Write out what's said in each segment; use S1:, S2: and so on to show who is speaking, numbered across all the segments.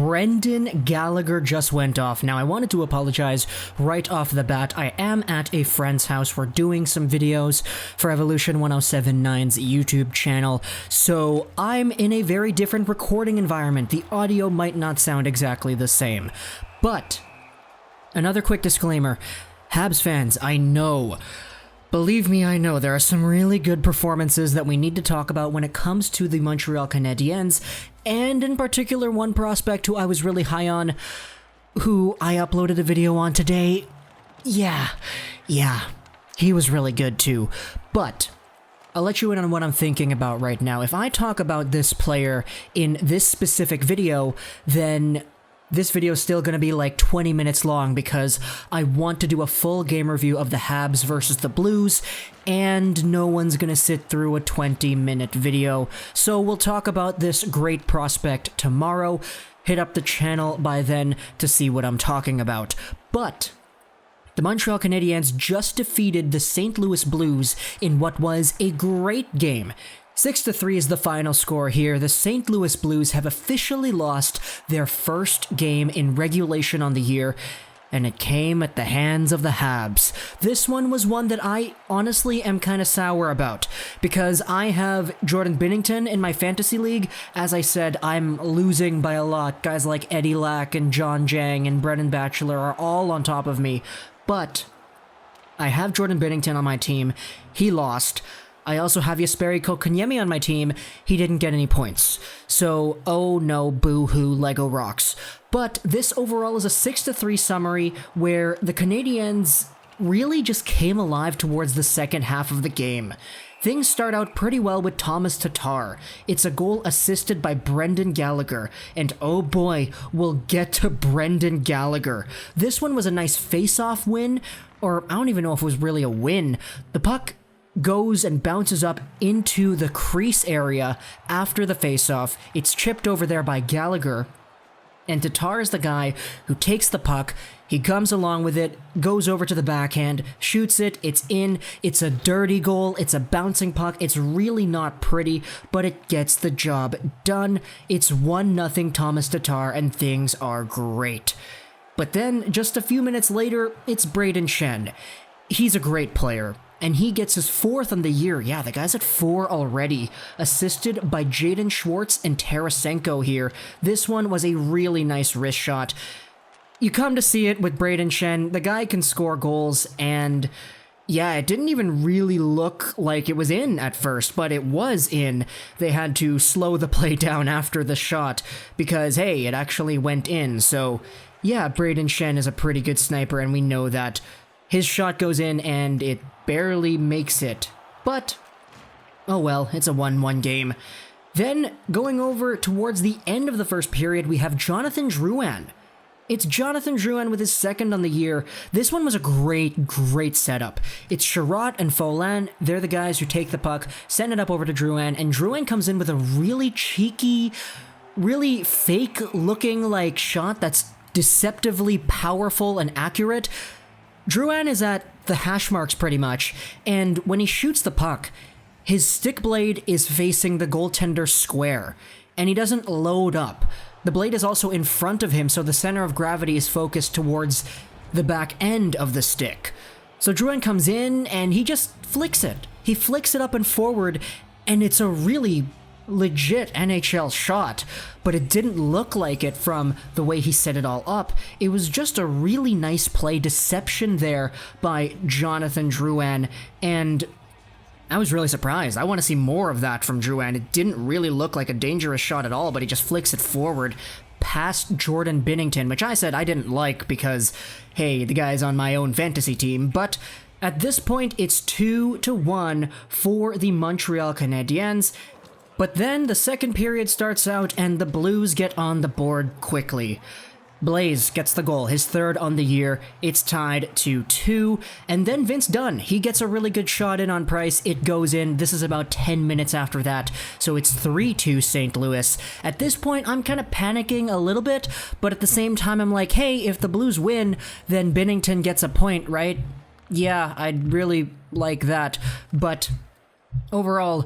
S1: Brendan Gallagher just went off. Now, I wanted to apologize right off the bat. I am at a friend's house. We're doing some videos for Evolution 1079's YouTube channel, so I'm in a very different recording environment. The audio might not sound exactly the same. But, another quick disclaimer. Habs fans, I know, believe me, I know, there are some really good performances that we need to talk about when it comes to the Montreal Canadiens, and in particular one prospect who I was really high on, who I uploaded a video on today. Yeah, he was really good too. But I'll let you in on what I'm thinking about right now. If I talk about this player in this specific video, then this video is still going to be like 20 minutes long because I want to do a full game review of the Habs versus the Blues, and no one's going to sit through a 20-minute video. So we'll talk about this great prospect tomorrow. Hit up the channel by then to see what I'm talking about. But the Montreal Canadiens just defeated the St. Louis Blues in what was a great game. 6-3 is the final score here. The St. Louis Blues have officially lost their first game in regulation on the year, and it came at the hands of the Habs. This one was one that I honestly am kind of sour about, because I have Jordan Binnington in my fantasy league. As I said, I'm losing by a lot. Guys like Eddie Lack and John Jang and Brendan Batchelor are all on top of me, but I have Jordan Binnington on my team. He lost. I also have Jesperi Kotkaniemi on my team. He didn't get any points. So, oh no, boo-hoo, Lego rocks. But this overall is a 6-3 summary where the Canadiens really just came alive towards the second half of the game. Things start out pretty well with Tomas Tatar. It's a goal assisted by Brendan Gallagher, and oh boy, we'll get to Brendan Gallagher. This one was a nice face-off win, or I don't even know if it was really a win. The puck goes and bounces up into the crease area after the faceoff. It's chipped over there by Gallagher, and Tatar is the guy who takes the puck. He comes along with it, goes over to the backhand, shoots it, it's in, it's a dirty goal, it's a bouncing puck, it's really not pretty, but it gets the job done. It's 1-0 Tomas Tatar, and things are great. But then, just a few minutes later, it's Brayden Schenn. He's a great player, and he gets his 4th on the year. Yeah, the guy's at 4 already, assisted by Jaden Schwartz and Tarasenko here. This one was a really nice wrist shot. You come to see it with Brayden Schenn. The guy can score goals, and yeah, it didn't even really look like it was in at first, but it was in. They had to slow the play down after the shot because, hey, it actually went in. So yeah, Brayden Schenn is a pretty good sniper, and we know that. His shot goes in, and it barely makes it. But, oh well, it's a 1-1 game. Then, going over towards the end of the first period, we have Jonathan Drouin. It's Jonathan Drouin with his 2nd on the year. This one was a great setup. It's Sherratt and Folin. They're the guys who take the puck, send it up over to Drouin, and Drouin comes in with a really cheeky, really fake-looking like shot that's deceptively powerful and accurate. Drouin is at the hash marks pretty much, and when he shoots the puck, his stick blade is facing the goaltender square, and he doesn't load up. The blade is also in front of him, so the center of gravity is focused towards the back end of the stick. So Drouin comes in, and he just flicks it. He flicks it up and forward, and it's a really legit NHL shot, but it didn't look like it from the way he set it all up. It was just a really nice play deception there by Jonathan Drouin, and I was really surprised. I want to see more of that from Drouin. It didn't really look like a dangerous shot at all, but he just flicks it forward past Jordan Binnington, which I said I didn't like because, hey, the guy's on my own fantasy team, but at this point it's 2-1 for the Montreal Canadiens. But then the second period starts out and the Blues get on the board quickly. Blaze gets the goal, his 3rd on the year. It's tied 2-2. And then Vince Dunn, he gets a really good shot in on Price. It goes in. This is about 10 minutes after that. So it's 3-2 St. Louis. At this point, I'm kind of panicking a little bit, but at the same time, I'm like, hey, if the Blues win, then Binnington gets a point, right? Yeah, I'd really like that. But overall,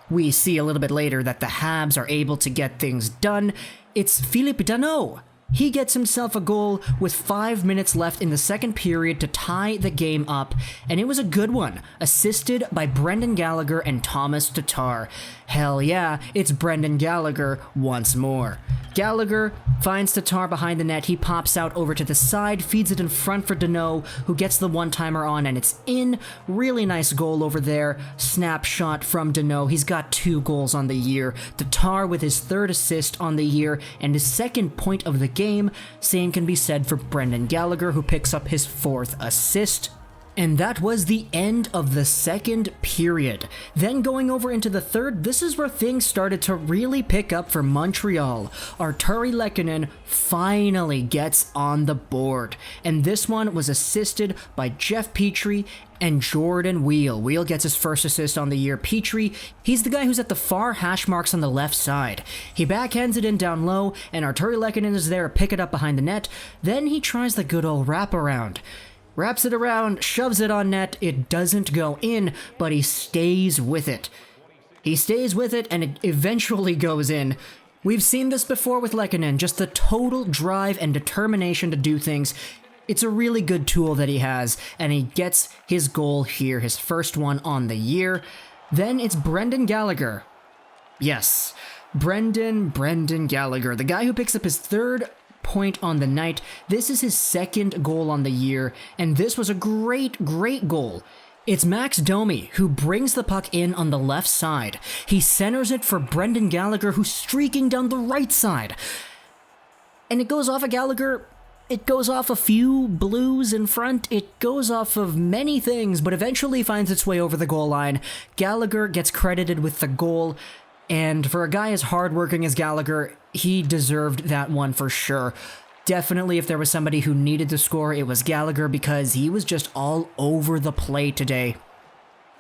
S1: we see a little bit later that the Habs are able to get things done. It's Phillip Danault. He gets himself a goal with 5 minutes left in the second period to tie the game up, and it was a good one, assisted by Brendan Gallagher and Tomas Tatar. Hell yeah, it's Brendan Gallagher once more. Gallagher finds Tatar behind the net, he pops out over to the side, feeds it in front for Danault, who gets the one-timer on, and it's in. Really nice goal over there. Snapshot from Danault. He's got 2 goals on the year. Tatar with his 3rd assist on the year, and his 2nd point of the game. Same can be said for Brendan Gallagher, who picks up his 4th assist. And that was the end of the second period. Then going over into the third, this is where things started to really pick up for Montreal. Artturi Lehkonen finally gets on the board. And this one was assisted by Jeff Petrie and Jordan Weal. Weal gets his 1st assist on the year. Petrie, he's the guy who's at the far hash marks on the left side. He backhands it in down low, and Artturi Lehkonen is there to pick it up behind the net. Then he tries the good old wraparound. Wraps it around, shoves it on net, it doesn't go in, but he stays with it. He stays with it, and it eventually goes in. We've seen this before with Lehkonen, just the total drive and determination to do things. It's a really good tool that he has, and he gets his goal here, his 1st one on the year. Then it's Brendan Gallagher. Yes, Brendan Gallagher, the guy who picks up his 3rd point on the night. This is his 2nd goal on the year, and this was a great goal. It's Max Domi who brings the puck in on the left side. He centers it for Brendan Gallagher, who's streaking down the right side. And it goes off of Gallagher. It goes off a few blues in front. It goes off of many things, but eventually finds its way over the goal line. Gallagher gets credited with the goal. And for a guy as hardworking as Gallagher, he deserved that one for sure. Definitely, if there was somebody who needed to score, it was Gallagher, because he was just all over the play today.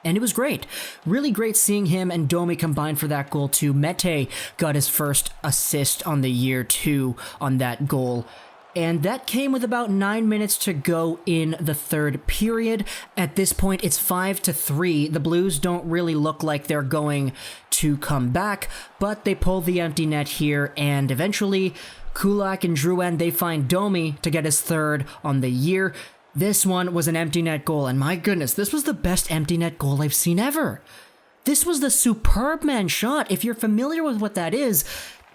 S1: And it was great. Really great seeing him and Domi combine for that goal too. Mete got his 1st assist on the year too on that goal. And that came with about 9 minutes to go in the 3rd period. At this point, it's 5-3. The Blues don't really look like they're going to come back, but they pull the empty net here, and eventually Kulak and Drouin, they find Domi to get his 3rd on the year. This one was an empty net goal, and my goodness, this was the best empty net goal I've seen ever. This was the Superman shot. If you're familiar with what that is,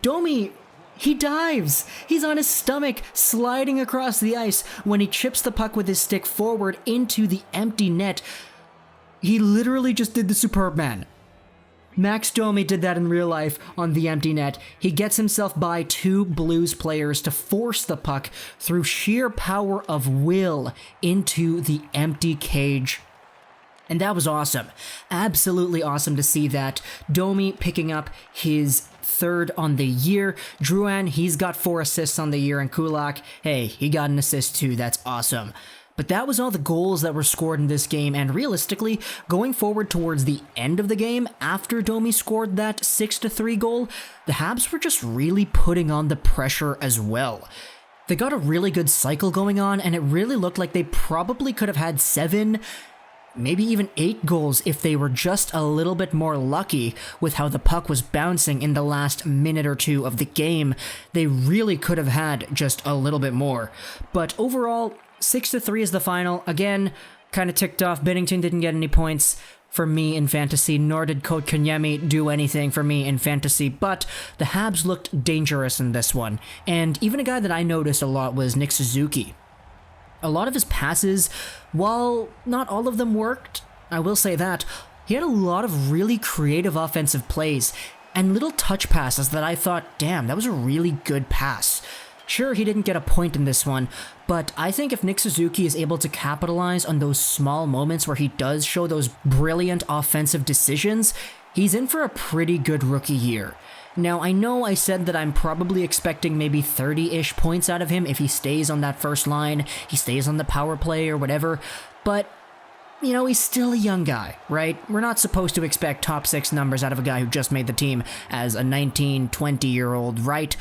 S1: Domi, he dives. He's on his stomach, sliding across the ice when he chips the puck with his stick forward into the empty net. He literally just did the Superman. Max Domi did that in real life on the empty net. He gets himself by 2 Blues players to force the puck through sheer power of will into the empty cage. And that was awesome. Absolutely awesome to see that. Domi picking up his 3rd on the year. Drouin, he's got 4 assists on the year, and Kulak, hey, he got an assist too. That's awesome. But that was all the goals that were scored in this game, and realistically, going forward towards the end of the game, after Domi scored that 6-3 goal, the Habs were just really putting on the pressure as well. They got a really good cycle going on, and it really looked like they probably could have had 7, maybe even 8 goals if they were just a little bit more lucky with how the puck was bouncing in the last minute or 2 of the game. They really could have had just a little bit more. But overall, 6-3 is the final. Again, kind of ticked off. Binnington didn't get any points for me in fantasy, nor did Kotkaniemi do anything for me in fantasy, but the Habs looked dangerous in this one. And even a guy that I noticed a lot was Nick Suzuki. A lot of his passes, while not all of them worked, I will say that, he had a lot of really creative offensive plays and little touch passes that I thought, damn, that was a really good pass. Sure, he didn't get a point in this one, but I think if Nick Suzuki is able to capitalize on those small moments where he does show those brilliant offensive decisions, he's in for a pretty good rookie year. Now, I know I said that I'm probably expecting maybe 30-ish points out of him if he stays on that first line, he stays on the power play or whatever, but, you know, he's still a young guy, right? We're not supposed to expect top 6 numbers out of a guy who just made the team as a 19, 20-year-old, right?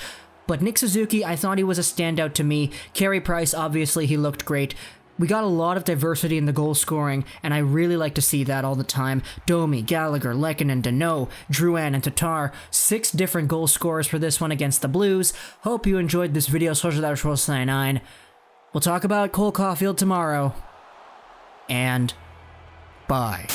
S1: But Nick Suzuki, I thought he was a standout to me. Carey Price, obviously, he looked great. We got a lot of diversity in the goal scoring, and I really like to see that all the time. Domi, Gallagher, Lehkonen, Danault, Drouin, and Tatar. 6 different goal scorers for this one against the Blues. Hope you enjoyed this video. Social that was 99. We'll talk about Cole Caulfield tomorrow. And bye.